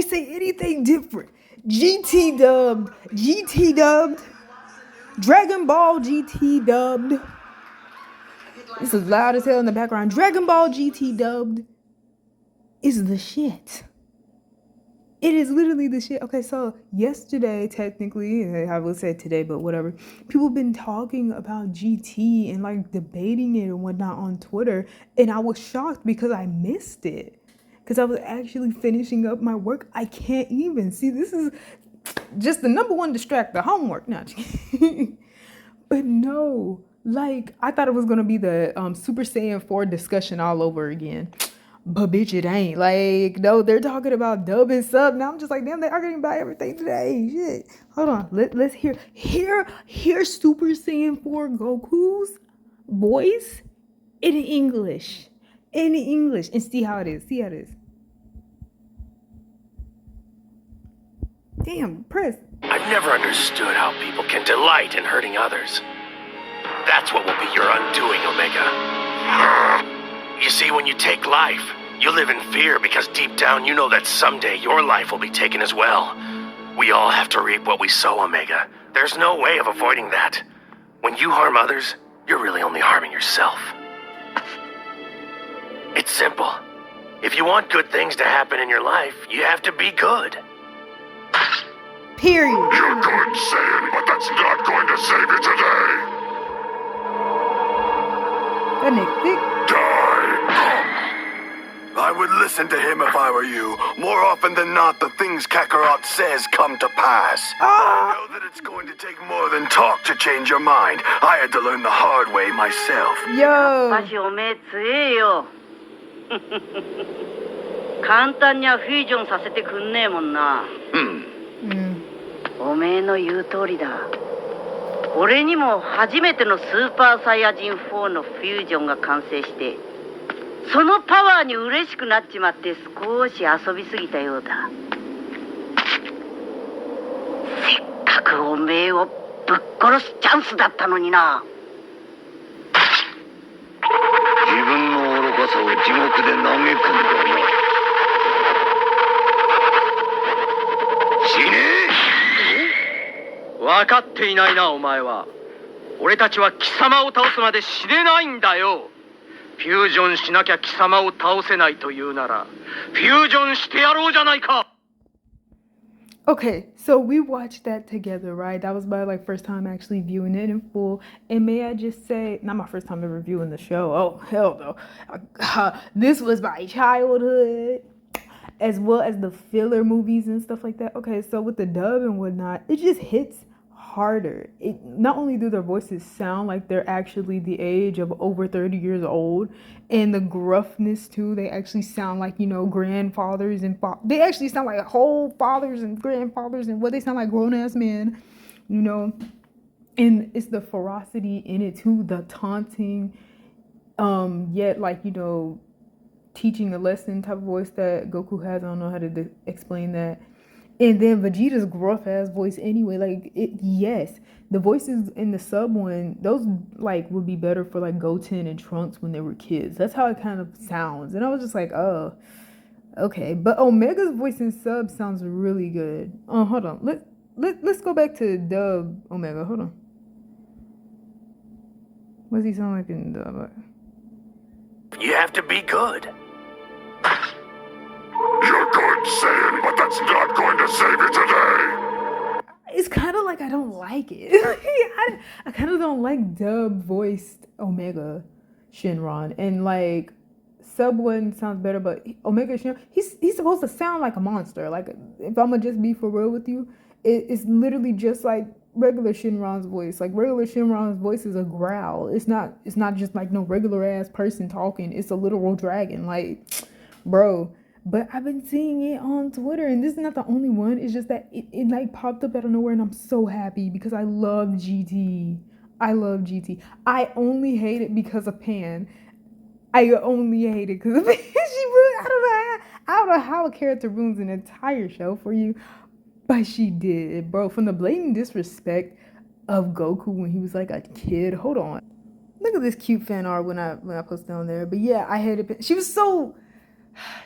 say anything different. GT dubbed, Dragon Ball GT dubbed. This is loud as hell in the background. Dragon Ball GT dubbed is the shit. It is literally the shit. Okay, so yesterday, technically, I would say today, but whatever. People have been talking about GT and like debating it and whatnot on Twitter. And I was shocked because I missed it. Because I was actually finishing up my work. I can't even. See, this is just the number one distractor. Homework. Not. But no. Like, I thought it was going to be the Super Saiyan 4 discussion all over again. But bitch, it ain't. Like, no, they're talking about dub and sub. Now I'm just like, damn, they're arguing about everything today. Shit. Hold on. Let's hear Super Saiyan 4 Goku's voice in English. In English. And see how it is. See how it is. Damn, press. I've never understood how people can delight in hurting others. That's what will be your undoing, Omega. You see, when you take life, you live in fear because deep down you know that someday your life will be taken as well. We all have to reap what we sow, Omega. There's no way of avoiding that. When you harm others, you're really only harming yourself. It's simple. If you want good things to happen in your life, you have to be good. Period. You're good, Saiyan, but that's not going to save you today. That nigga thick. I would listen to him if I were you. More often than not, the things Kakarot says come to pass. I know that it's going to take more than talk to change your mind. I had to learn the hard way myself. Yo. 簡単にはフュージョンさせてくんねえもんな。おめえの言う通りだ。俺にも初めてのスーパーサイヤ人4のフュージョンが完成して、そのパワーに嬉しくなっちまって少し遊びすぎたようだ。せっかくおめえをぶっ殺すチャンスだったのにな。自分の愚かさを地獄で嘆くんだな。死ねえ！分かっていないな、お前は。俺たちは貴様を倒すまで死ねないんだよ。フュージョンしなきゃ貴様を倒せないというなら、フュージョンしてやろうじゃないか。Okay, so we watched that together, right? That was my like first time actually viewing it in full. And may I just say, not my first time ever viewing the show. Oh, hell no. This was my childhood, as well as the filler movies and stuff like that. Okay, so with the dub and whatnot, it just hits harder. It not only do their voices sound like they're actually the age of over 30 years old, and the gruffness too, they actually sound like, you know, grandfathers and they actually sound like whole fathers and grandfathers, and what they sound like grown-ass men, you know. And it's the ferocity in it too, the taunting, yet like, you know, teaching a lesson type of voice that Goku has. I don't know how to explain that. And then Vegeta's gruff ass voice anyway, like yes, the voices in the sub one, those like would be better for like Goten and Trunks when they were kids. That's how it kind of sounds. And I was just like, oh, okay. But Omega's voice in sub sounds really good. Hold on. Let's go back to dub Omega. Hold on. What does he sound like in dub? You have to be good. You're good, Saiyan, but that's not going to save you today. It's kind of like I don't like it. I kind of don't like dub voiced Omega Shinron, and like sub one sounds better, but Omega Shinron, he's supposed to sound like a monster. Like, if I'm gonna just be for real with you, it's literally just like regular Shinron's voice. Like, regular Shinron's voice is a growl. It's not just like no regular ass person talking. It's a literal dragon. Like, bro. But I've been seeing it on Twitter, and this is not the only one. It's just that it like popped up out of nowhere, and I'm so happy because I love GT. I love GT. I only hate it because of Pan. I only hate it because of Pan. I don't know how a character ruins an entire show for you, but she did, bro. From the blatant disrespect of Goku when he was like a kid. Hold on. Look at this cute fan art when I posted on there. But yeah, I hated Pan. She was so...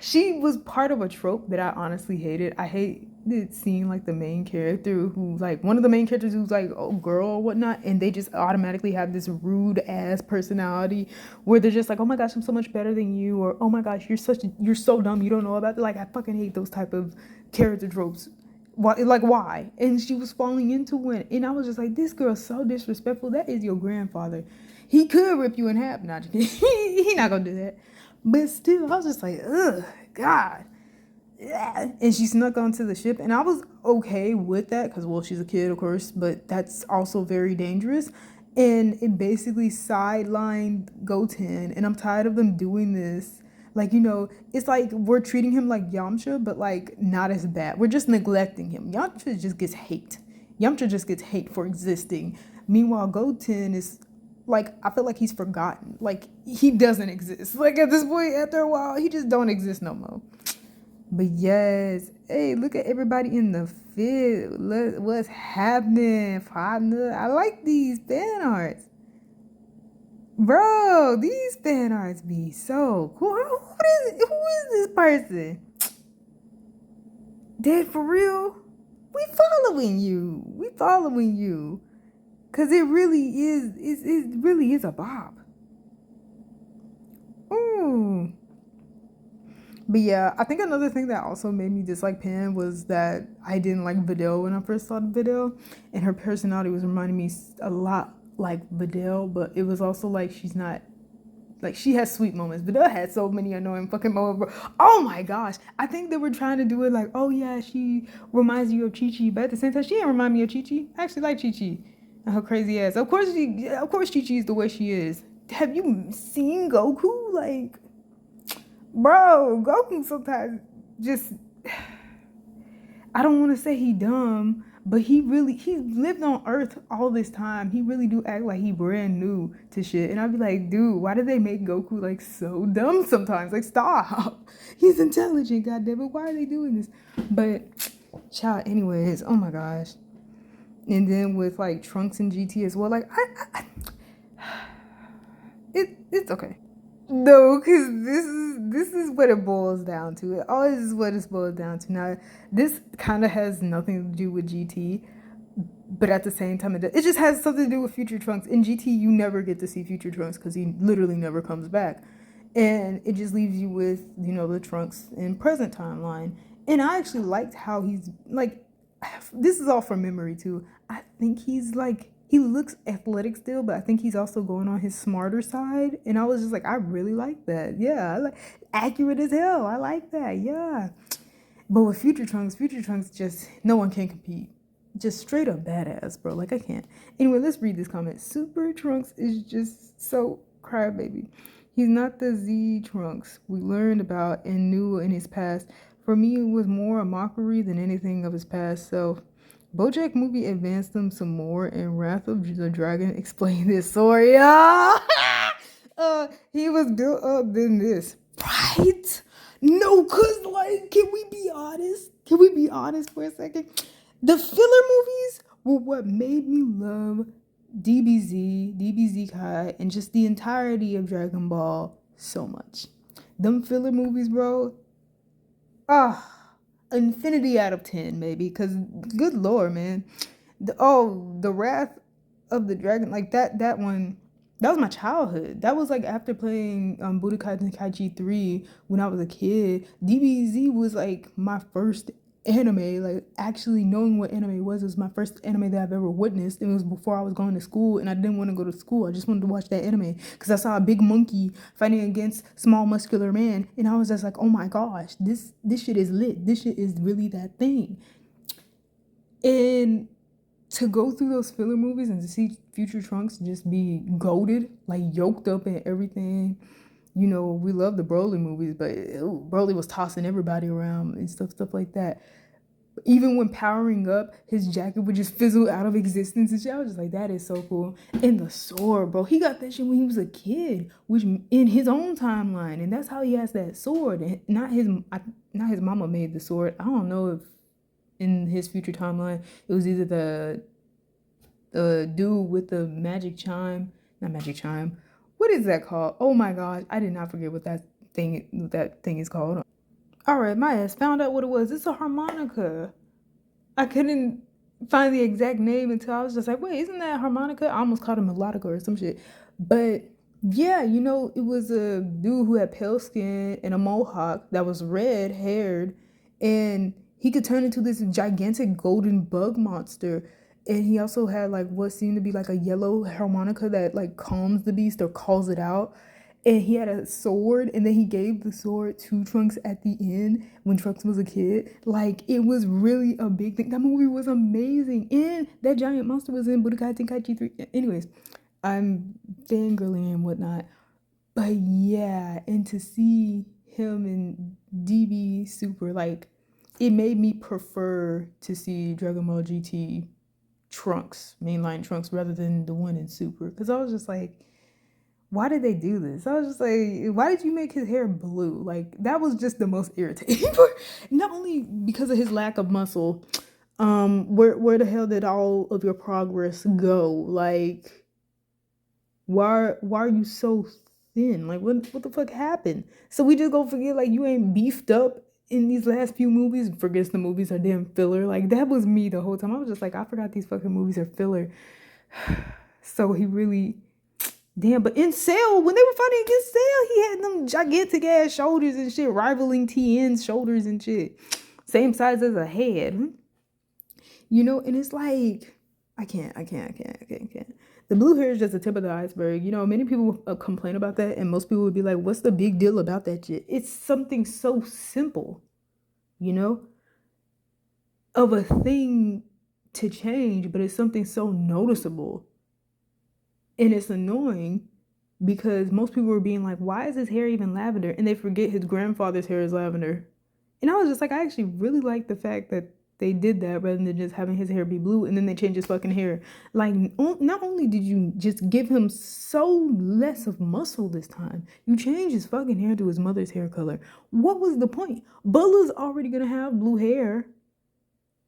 she was part of a trope that I honestly hated. I hated seeing like the main character who like one of the main characters who's like oh girl or whatnot, and they just automatically have this rude ass personality where they're just like, oh my gosh, I'm so much better than you, or oh my gosh, you're so dumb, you don't know about it. Like I fucking hate those type of character tropes. Why, like why? And she was falling into it, and I was just like, this girl's so disrespectful. That is your grandfather. He could rip you in half. Not he not gonna do that. But still, I was just like, ugh, God. Yeah. And she snuck onto the ship, and I was okay with that because, well, she's a kid, of course, but that's also very dangerous. And it basically sidelined Goten, and I'm tired of them doing this. Like, it's like we're treating him like Yamcha, but like not as bad. We're just neglecting him. Yamcha just gets hate. Yamcha just gets hate for existing. Meanwhile, Goten is like, I feel like he's forgotten. Like he doesn't exist. Like at this point, after a while, he just don't exist no more. But yes, hey, look at everybody in the field. Look what's happening, partner. I like these fan arts. Bro, these fan arts be so cool. Who is this person? Dead for real? We following you. We following you. Cause it really is a bop. Ooh. But yeah, I think another thing that also made me dislike Pan was that I didn't like Videl when I first saw the video, and her personality was reminding me a lot like Videl, but it was also like she's not like she has sweet moments. Videl had so many annoying fucking moments, bro. Oh my gosh, I think they were trying to do it like, oh yeah, she reminds you of Chi Chi, but at the same time, she didn't remind me of Chi Chi. I actually like Chi Chi and her crazy ass. Of course, Chi Chi is the way she is. Have you seen Goku? Like, bro, Goku sometimes just, I don't want to say he dumb, but he lived on Earth all this time. He really do act like he brand new to shit. And I'd be like, dude, why do they make Goku like so dumb sometimes? Like, stop. He's intelligent, goddammit. Why are they doing this? But, child, anyways, oh my gosh. And then with like Trunks and GT as well, like it's okay. No, because this is what it boils down to. It always is what it boils down to. Now, this kind of has nothing to do with GT, but at the same time, it just has something to do with Future Trunks. In GT, you never get to see Future Trunks because he literally never comes back. And it just leaves you with, the Trunks in present timeline. And I actually liked how he's, like, this is all from memory, too. I think he's, like, he looks athletic still, but I think he's also going on his smarter side. And I was just like, I really like that. Yeah, I like accurate as hell. I like that. Yeah. But with Future Trunks just, no one can compete. Just straight up badass, bro. Like, I can't. Anyway, let's read this comment. Super Trunks is just so crybaby. He's not the Z Trunks we learned about and knew in his past. For me, it was more a mockery than anything of his past self. BoJack movie advanced them some more, and Wrath of the Dragon explained this story. He was built up than this, right? No, cause like, can we be honest? Can we be honest for a second? The filler movies were what made me love DBZ Kai, and just the entirety of Dragon Ball so much. Them filler movies, bro. Infinity out of 10, maybe, because good lord, man. The Wrath of the Dragon, like that one, that was my childhood. That was like after playing Budokai Tenkaichi 3 when I was a kid. DBZ was like my first anime, like actually knowing what anime was my first anime that I've ever witnessed. It was before I was going to school, and I didn't want to go to school. I just wanted to watch that anime because I saw a big monkey fighting against small muscular man, and I was just like, oh my gosh, this shit is lit. This shit is really that thing. And to go through those filler movies and to see Future Trunks just be goated, like yoked up and everything. We love the Broly movies, but Broly was tossing everybody around and stuff like that. Even when powering up, his jacket would just fizzle out of existence and shit. I was just like, that is so cool. And the sword, bro. He got that shit when he was a kid, which in his own timeline. And that's how he has that sword. And not his mama made the sword. I don't know if in his future timeline, it was either the dude with the magic chime. Not magic chime. What is that called? Oh my gosh, I did not forget what that thing is called. All right, my ass found out what it was. It's a harmonica. I couldn't find the exact name until I was just like, wait, isn't that harmonica? I almost called it melodica or some shit. But yeah, you know, it was a dude who had pale skin and a mohawk that was red haired, and he could turn into this gigantic golden bug monster. And he also had like what seemed to be like a yellow harmonica that like calms the beast or calls it out. And he had a sword, and then he gave the sword to Trunks at the end when Trunks was a kid. Like, it was really a big thing. That movie was amazing. And that giant monster was in Budokai Tenkaichi 3. Anyways, I'm fangirling and whatnot. But yeah, and to see him in DB Super, like, it made me prefer to see Dragon Ball GT Trunks, mainline Trunks, rather than the one in Super. Because I was just like, why did they do this? I was just like, why did you make his hair blue? Like, that was just the most irritating part. Not only because of his lack of muscle, where the hell did all of your progress go? Like, why are you so thin? Like, what the fuck happened? So we just gonna forget like you ain't beefed up in these last few movies? Forgets the movies are damn filler. Like, that was me the whole time. I was just like, I forgot these fucking movies are filler. So he really. Damn, but in Cell, when they were fighting against Cell, he had them gigantic ass shoulders and shit, rivaling TN's shoulders and shit. Same size as a head. You know, and it's like, I can't. The blue hair is just the tip of the iceberg. You know, many people complain about that, and most people would be like, what's the big deal about that shit? It's something so simple, you know, of a thing to change, but it's something so noticeable. And it's annoying because most people were being like, why is his hair even lavender? And they forget his grandfather's hair is lavender. And I was just like, I actually really like the fact that they did that rather than just having his hair be blue and then they changed his fucking hair. Like, not only did you just give him so less of muscle this time, you changed his fucking hair to his mother's hair color. What was the point? Bulla's already gonna have blue hair.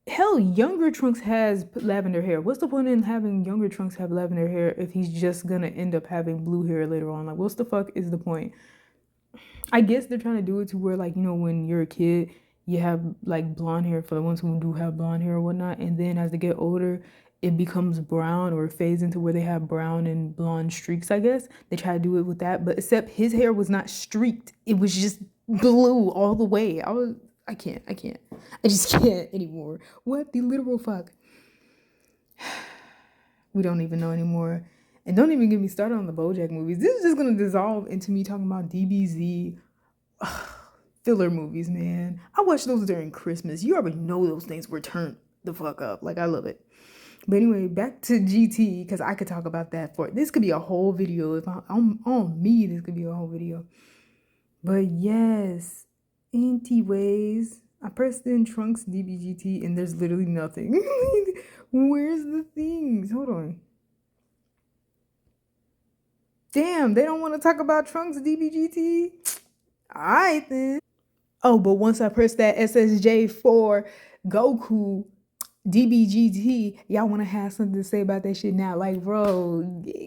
Hell, younger Trunks has lavender hair. What's the point in having younger Trunks have lavender hair if he's just gonna end up having blue hair later on? Like, what's the fuck is the point? I guess they're trying to do it to where, like, you know, when you're a kid, you have, like, blonde hair for the ones who do have blonde hair or whatnot. And then as they get older, it becomes brown or fades into where they have brown and blonde streaks, I guess. They try to do it with that. But except his hair was not streaked. It was just blue all the way. I can't. I just can't anymore. What the literal fuck? We don't even know anymore. And don't even get me started on the BoJack movies. This is just gonna dissolve into me talking about DBZ filler movies, man. I watched those during Christmas. You already know those things were turned the fuck up. Like, I love it. But anyway, back to GT, because I could talk about that for this could be a whole video. If I'm on me, this could be a whole video. But yes, anyways, I pressed in Trunks DBGT and there's literally nothing. Where's the things? Hold on. Damn, they don't want to talk about Trunks DBGT? Alright then. Oh, but once I press that SSJ for Goku DBGT, y'all want to have something to say about that shit now? Like, bro,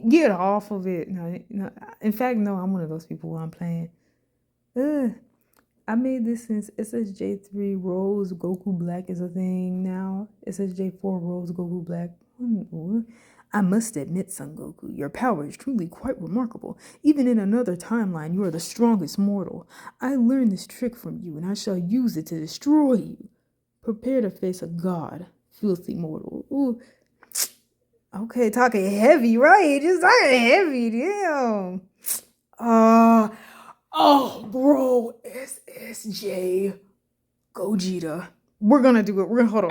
get off of it. No. In fact, no, I'm one of those people while I'm playing. I made this since SSJ3 Rose Goku Black is a thing now. SSJ4 Rose Goku Black. I must admit, Son Goku, your power is truly quite remarkable. Even in another timeline, you are the strongest mortal. I learned this trick from you, and I shall use it to destroy you. Prepare to face a god, filthy mortal. Ooh. Okay, talking heavy, right? Just talking heavy, damn. Oh, bro, SSJ Gogeta. We're gonna do it. We're gonna hold on.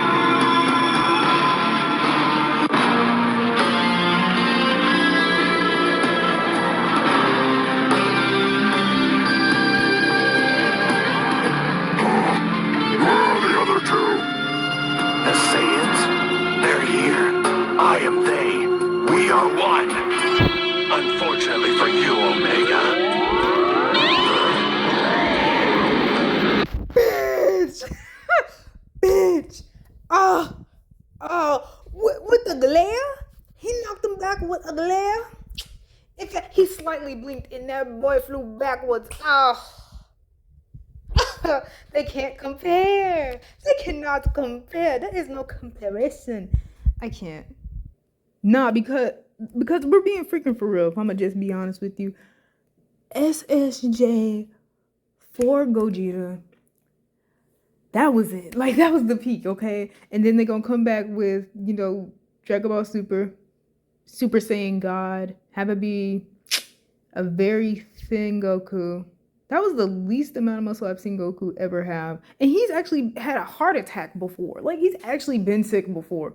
I am they. We are one. Unfortunately for you, Omega. Bitch! Bitch! With the glare? He knocked him back with a glare? He slightly blinked and that boy flew backwards. They can't compare. They cannot compare. There is no comparison. I can't. Nah, because we're being freaking for real. If I'm gonna just be honest with you, SSJ for Gogeta, that was it. Like that was the peak, okay? And then they're gonna come back with, Dragon Ball Super, Super Saiyan God, have it be a very thin Goku. That was the least amount of muscle I've seen Goku ever have. And he's actually had a heart attack before. Like he's actually been sick before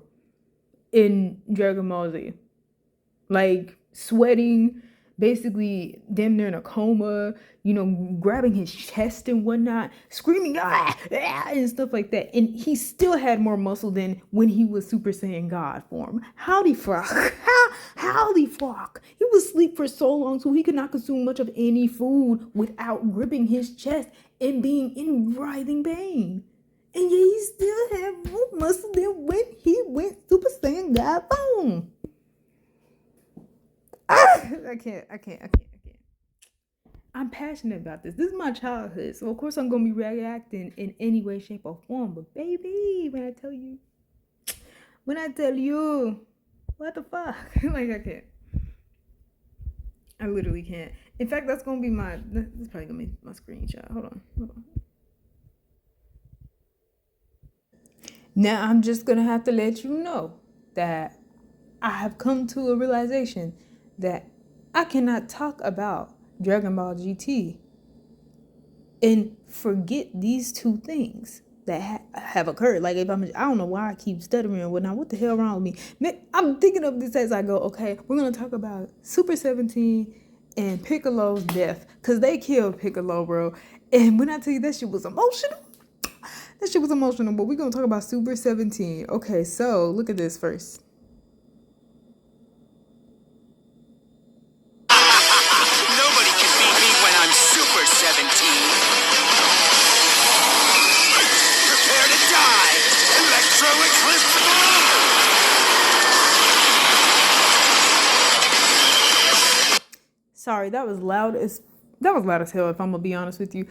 in Dragon Ball Z. Like sweating, basically damn near in a coma, grabbing his chest and whatnot, screaming and stuff like that. And he still had more muscle than when he was Super Saiyan God form. Howdy fuck. Howdy fuck. He was asleep for so long so he could not consume much of any food without gripping his chest and being in writhing pain. And yet he still had more muscle than when he went Super Saiyan God form. I can't. I'm passionate about this. This is my childhood. So of course I'm gonna be reacting in any way, shape, or form. But baby, when I tell you, what the fuck? Like I can't. I literally can't. In fact, that's probably gonna be my screenshot. Hold on. Now I'm just gonna have to let you know that I have come to a realization that I cannot talk about Dragon Ball GT and forget these two things that have occurred. Like I don't know why I keep stuttering and whatnot. What the hell wrong with me? I'm thinking of this as I go. Okay, we're gonna talk about Super 17 and Piccolo's death because they killed Piccolo, bro. And when I tell you that shit was emotional, But we're gonna talk about Super 17. Okay, so look at this first. Nobody can beat me when I'm Super 17. Prepare to die! Electro Eclipse! Sorry, that was loud as hell, if I'm gonna be honest with you.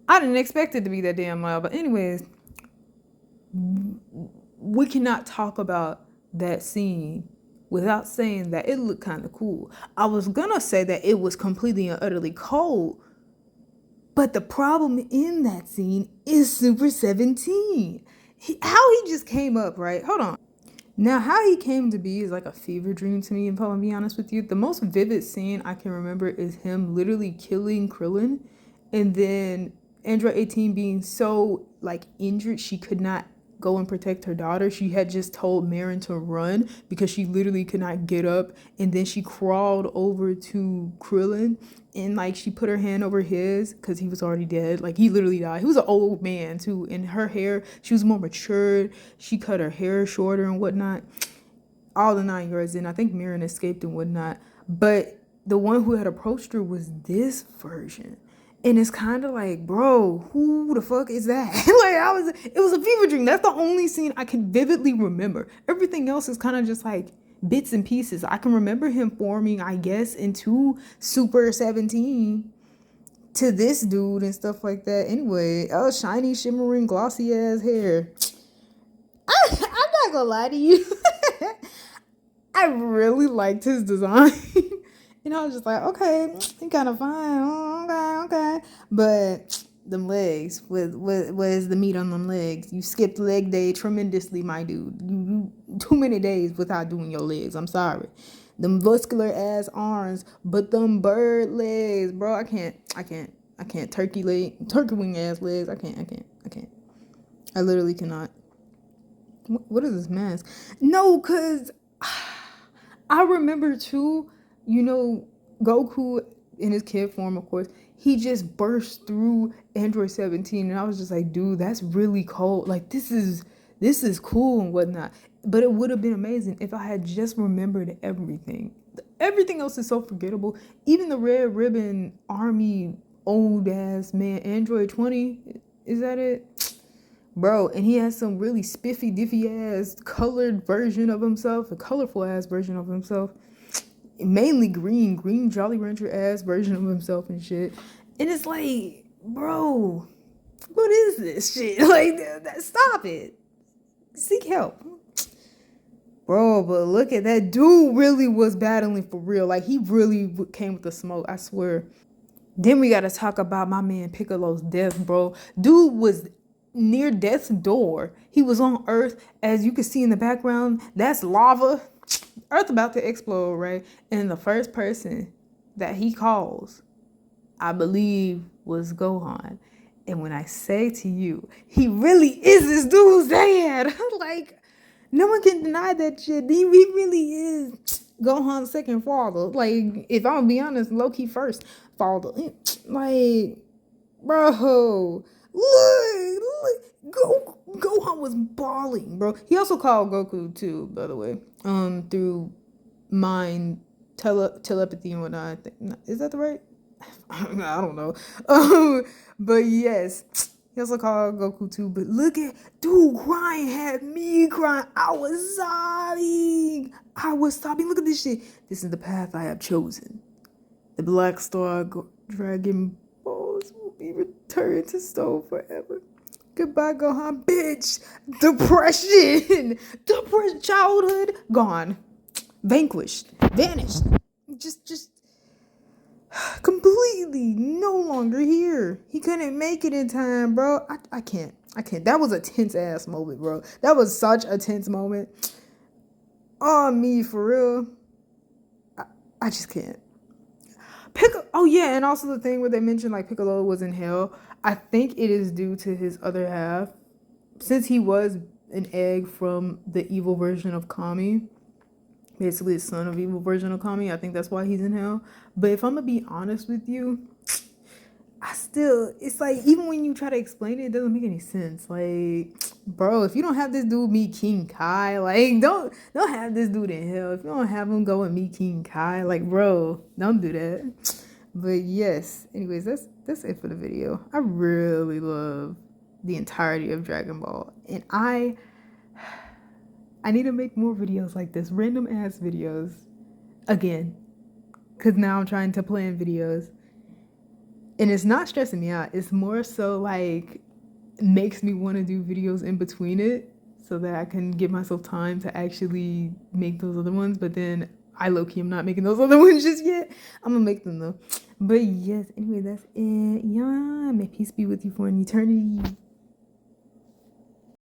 I didn't expect it to be that damn loud. But anyways, we cannot talk about that scene without saying that it looked kind of cool. I was gonna say that it was completely and utterly cold, but the problem in that scene is Super 17. How he just came up, right? Hold on. Now, how he came to be is like a fever dream to me, if I'm gonna be honest with you. The most vivid scene I can remember is him literally killing Krillin, and then Android 18 being so like injured she could not go and protect her daughter. She had just told Marin to run because she literally could not get up, and then she crawled over to Krillin and like she put her hand over his because he was already dead. Like he literally died. He was an old man too, and her hair, she was more matured. She cut her hair shorter and whatnot. All the 9 yards in. I think Marin escaped and whatnot. But the one who had approached her was this version. And it's kind of like, bro, who the fuck is that? It was a fever dream. That's the only scene I can vividly remember. Everything else is kind of just like bits and pieces. I can remember him forming, I guess, into Super 17 to this dude and stuff like that. Anyway, shiny, shimmering, glossy ass hair. I'm not gonna lie to you. I really liked his design. I was just like, okay, he kind of fine. Oh, okay. But them legs, what is the meat on them legs? You skipped leg day tremendously, my dude. You too many days without doing your legs. I'm sorry. Them muscular ass arms, but them bird legs, bro. I can't. Turkey wing ass legs. I can't. I literally cannot. What is this mask? No, cause I remember too, Goku in his kid form, of course, he just burst through Android 17, and I was just like, dude, that's really cold. Like this is cool and whatnot. But it would have been amazing if I had just remembered everything. Everything else is so forgettable. Even the Red Ribbon Army old ass man, Android 20, is that it? Bro, and he has some really spiffy, diffy ass colored version of himself, a colorful ass version of himself. Mainly green Jolly Rancher ass version of himself and shit. And it's like, bro, what is this shit? Like, stop it. Seek help. Bro, but look at that. Dude really was battling for real. Like, he really came with the smoke, I swear. Then we gotta talk about my man Piccolo's death, bro. Dude was near death's door. He was on Earth. As you can see in the background, that's lava. Earth about to explode, right? And the first person that he calls, I believe, was Gohan. And when I say to you, he really is this dude's dad. Like, no one can deny that shit. He really is Gohan's second father. Like, if I'm gonna be honest, low-key first father. Like, bro, Gohan was balling, bro. He also called Goku too, by the way, through mind telepathy and whatnot. I think, is that the right? I don't know. But yes, he also called Goku too. But look at dude crying, had me crying. I was sobbing. Look at this shit. This is the path I have chosen. The Black Star Dragon Balls will be returned to stone forever. Goodbye, Gohan, bitch. Depression, childhood gone, vanquished, vanished. Just completely no longer here. He couldn't make it in time, bro. I can't. That was a tense ass moment, bro. That was such a tense moment. Oh, me, for real. I just can't. Oh yeah, and also the thing where they mentioned like Piccolo was in hell. I think it is due to his other half, since he was an egg from the evil version of Kami, basically the son of evil version of Kami. I think that's why he's in hell. But if I'm gonna be honest with you, it's like, even when you try to explain it, it doesn't make any sense. Like, bro, if you don't have this dude meet King Kai, like, don't have this dude in hell. If you don't have him go and meet King Kai, like, bro, don't do that. But yes, anyways, that's it for the video. I really love the entirety of Dragon Ball, and I need to make more videos like this, random ass videos, again, because now I'm trying to plan videos. And it's not stressing me out. It's more so like makes me want to do videos in between it so that I can give myself time to actually make those other ones. But then I low-key am not making those other ones just yet. I'm gonna make them though. But yes, anyway, that's it. Yeah, may peace be with you for an eternity.